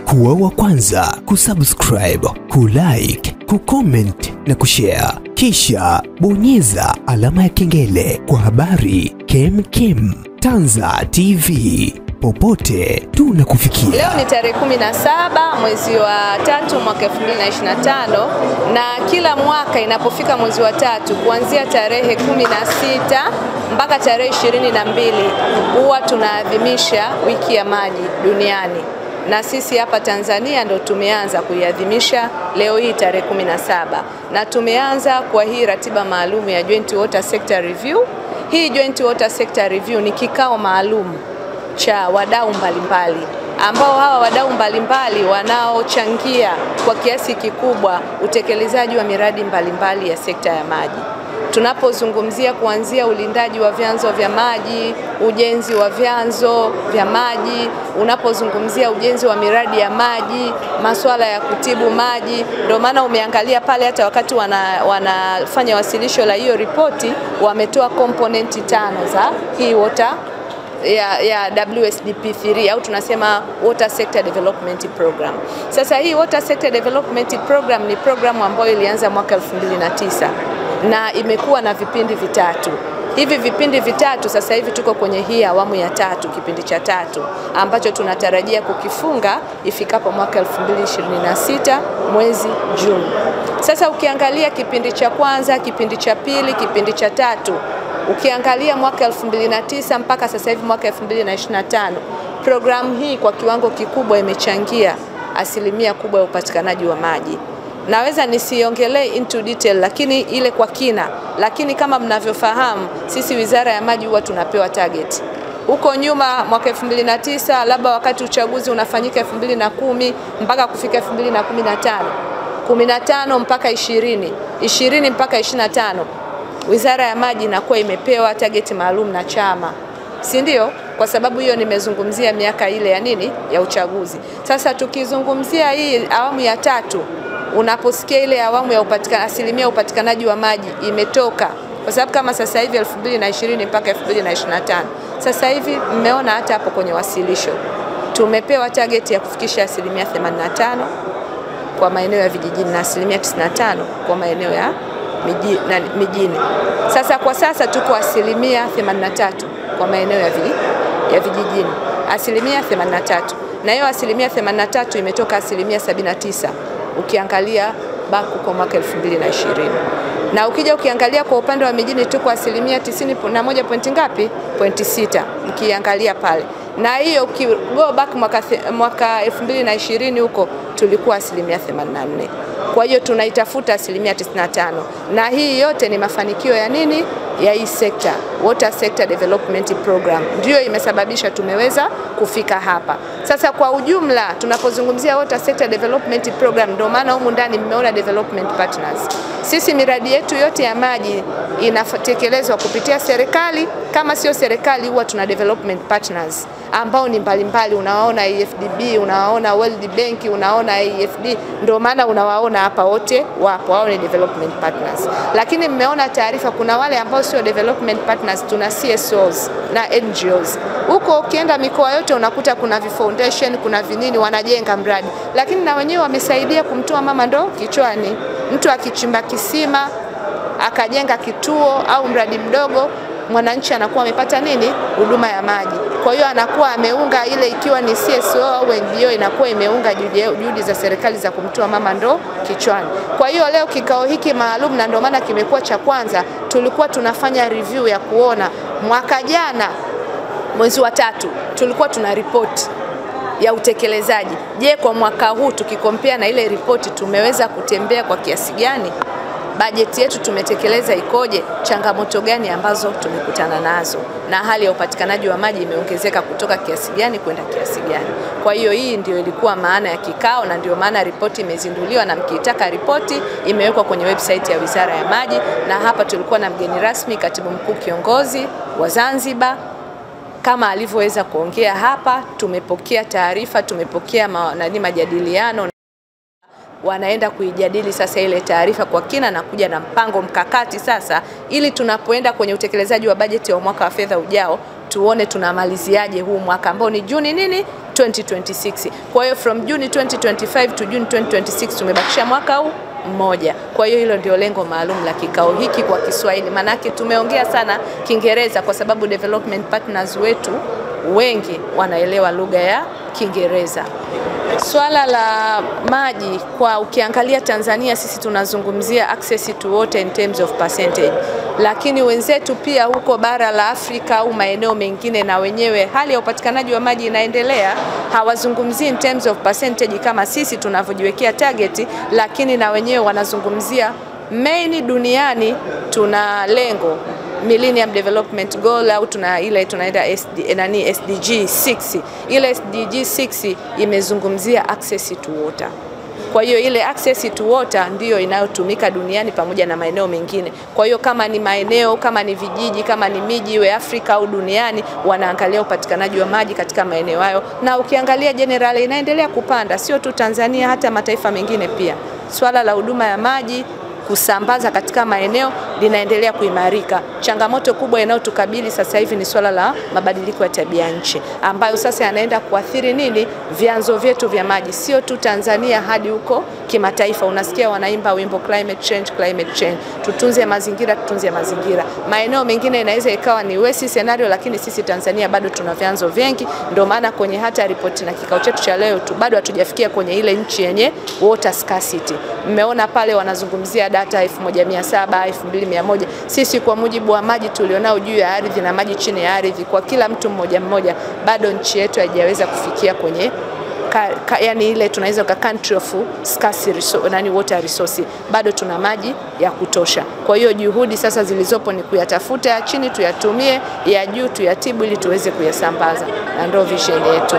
Kuwa wa kwanza kusubscribe, kulike, kucomment na kushare. Kisha bonyeza alama ya kengele kwa habari KemKem Tanza TV. Popote tunakufikia. Leo ni tarehe 17 mwezi wa 3 mwaka 2025, na kila mwaka inapofika mwezi wa 3 kuanzia tarehe 16 mpaka tarehe 22 huwa tunaadhimisha wiki ya maji duniani. Na sisi hapa Tanzania ndo tumeanza kuiadhimisha leo hii tarehe 17, na tumeanza kwa hii ratiba maalum ya Joint Water Sector Review. Hii Joint Water Sector Review ni kikao maalum cha wadau mbalimbali, ambao hawa wadau mbalimbali wanaochangia kwa kiasi kikubwa utekelezaji wa miradi mbalimbali ya sekta ya maji. Tunapozungumzia kuanzia ulindaji wa vyanzo vya maji, ujenzi wa vyanzo vya maji, unapozungumzia ujenzi wa miradi ya maji, masuala ya kutibu maji, ndio maana umeangalia pale hata wakati wanafanya wasilisho la hiyo ripoti wametoa komponenti 5 za hii water ya WSDP3 au tunasema Water Sector Development Program. Sasa hii Water Sector Development Program ni programu ambayo ilianza mwaka 2009 na imekuwa na vipindi vitatu. Hivi vipindi vitatu sasa hivi tuko kwenye hii awamu ya 3, kipindi cha 3 ambacho tunatarajia kukifunga ifikapo mwaka 2026 mwezi Juni. Sasa ukiangalia kipindi cha kwanza, kipindi cha pili, kipindi cha 3, ukiangalia mwaka 2009 mpaka sasa hivi mwaka 2025, programu hii kwa kiwango kikubwa imechangia asilimia kubwa ya upatikanaji wa maji. Naweza nisiongelee into detail lakini ile kwa kina, lakini kama mnavyofahamu sisi Wizara ya Maji huwa tunapewa target. Huko nyuma mwaka 2009 labda wakati uchaguzi unafanyika 2010 mpaka kufika 2015, 15 mpaka 20, 20 mpaka 25, Wizara ya Maji inakuwa imepewa target maalum na chama. Si ndio? Kwa sababu hiyo nimezungumzia miaka ile ya nini? Ya uchaguzi. Sasa tukizungumzia hii awamu ya 3, unaposikia ile awamu ya asilimia upatikanaji wa maji imetoka, kwa sababu kama sasa hivi 2020 mpaka 2025, sasa hivi mmeona hata hapo kwenye wasilisho tumepewa target ya kufikisha asilimia 85 kwa maeneo ya vijijini na asilimia 95 kwa maeneo ya mijini. Sasa kwa sasa tuko asilimia 83 kwa maeneo ya vijijini, asilimia 83, na hiyo asilimia 83 imetoka asilimia 79 ukiangalia baku kwa mwaka 2020. Na ukija ukiangalia kwa upande wa mijini tuko asilimia 91 point ngapi? Point 6 ukiangalia pale. Na hiyo go back mwaka 2020 huko tulikuwa asilimia 84. Kwa hiyo tunaitafuta asilimia 95. Na hii yote ni mafanikio ya nini? Ya hii sekta, Water Sector Development Program. Ndio imesababisha tumeweza kufika hapa. Sasa kwa ujumla tunapozungumzia Water Sector Development Program, ndio maana humu ndani mmeona development partners. Sisi miradi yetu yote ya maji inatekelezwa kupitia serikali, kama sio serikali huwa tuna development partners ambao ni mbalimbali. Unawaona AFDB, unawaona World Bank, unaona AFD, ndio maana unawaona hapa wote wapo, hao ni development partners. Lakini mmeona taarifa kuna wale ambao sio development partners, tuna CSOs na NGOs. Huko ukienda mikoa yote unakuta kuna foundation, kuna vinini wanajenga mradi, lakini na wenyewe wamesaidia kumtoa mama ndo kichwani. Mtu akichimba kisima akajenga kituo au mradi mdogo, mwananchi anakuwa amepata nini? Huduma ya maji. Kwa hiyo anakuwa ameunga ile, ikiwa ni CSO au NGO inakuwa imeunga juhudi za serikali za kumtoa mama ndo kichwani. Kwa hiyo leo kikao hiki maalum, na ndio maana kimekuwa cha kwanza, tulikuwa tunafanya review ya kuona mwaka jana mwezi wa 3 tulikuwa tuna report ya utekelezaji. Je, kwa mwaka huu tukikompea na ile ripoti tumeweza kutembea kwa kiasi gani? Bajeti yetu tumetekeleza ikoje? Changamoto gani ambazo tumekutana nazo? Na hali ya upatikanaji wa maji imeongezeka kutoka kiasi gani kwenda kiasi gani? Kwa hiyo hii ndio ilikuwa maana ya kikao, na ndio maana ripoti imezinduliwa, na mkiitaka ripoti imewekwa kwenye website ya Wizara ya Maji. Na hapa tulikuwa na mgeni rasmi, Katibu Mkuu Kiongozi wa Zanzibar. Kama alivyoweza kuongea hapa, tumepokea taarifa, tumepokea majadiliano, wanaenda kuijadili sasa ile taarifa kwa kina na kuja na mpango mkakati sasa, ili tunapoenda kwenye utekelezaji wa bajeti wa mwaka wa fedha ujao tuone tunamaliziaje huu mwaka ambao ni Juni 2026. Kwa hiyo from Juni 2025 to Juni 2026 tumebakisha mwaka huu mmoja. Kwa hiyo hilo ndio lengo maalum la kikao hiki kwa Kiswahili. Manake tumeongea sana Kiingereza kwa sababu development partners wetu wengi wanaelewa lugha ya Kiingereza. Swala la maji, kwa ukiangalia Tanzania sisi tunazungumzia access to water in terms of percentage. Lakini wenzetu pia huko bara la Afrika au maeneo mengine na wenyewe hali ya upatikanaji wa maji inaendelea, hawazungumzii in terms of percentage kama sisi tunavyojiwekea target, lakini na wenyewe wanazungumzia main duniani tuna lengo Millennium Development Goal au tunaenda SDG 6. Ile SDG 6 imezungumzia access to water. Kwa hiyo ile access to water ndiyo inayotumika duniani pamoja na maeneo mengine. Kwa hiyo kama ni maeneo, kama ni vijiji, kama ni miji iwe Afrika au duniani, wanaangalia upatikanaji wa maji katika maeneo hayo. Na ukiangalia generally inaendelea kupanda, sio tu Tanzania, hata mataifa mengine pia. Swala la huduma ya maji kusambaza katika maeneo linaendelea kuimarika. Changamoto kubwa inayotukabili sasa hivi ni swala la mabadiliko ya tabia nchi, ambayo sasa yanaenda kuathiri nini? Vyanzo vyetu vya maji, sio tu Tanzania hadi huko kimataifa. Unasikia wanaimba wimbo climate change. Tutunze mazingira, tutunze mazingira. Maeneo mengine inaweza ikawa ni worst scenario, lakini sisi Tanzania bado tuna vyanzo vingi. Ndio maana kwenye hata ripoti na kikao chetu cha leo bado hatujafikia kwenye ile nchi yenye water scarcity. Mmeona pale wanazungumzia data 1700, 2100. Sisi kwa mujibu wa maji tulionao juu ya ardhi na maji chini ya ardhi kwa kila mtu mmoja mmoja, bado nchi yetu haijaweza kufikia kwenye yani ile tunaweza country of scarce water resource. Bado tuna maji ya kutosha. Kwa hiyo juhudi sasa zilizopo ni kuyatafuta ya chini tuyatumie, ya juu tuyatibu ili tuweze kuyasambaza. Na ndio vision yetu.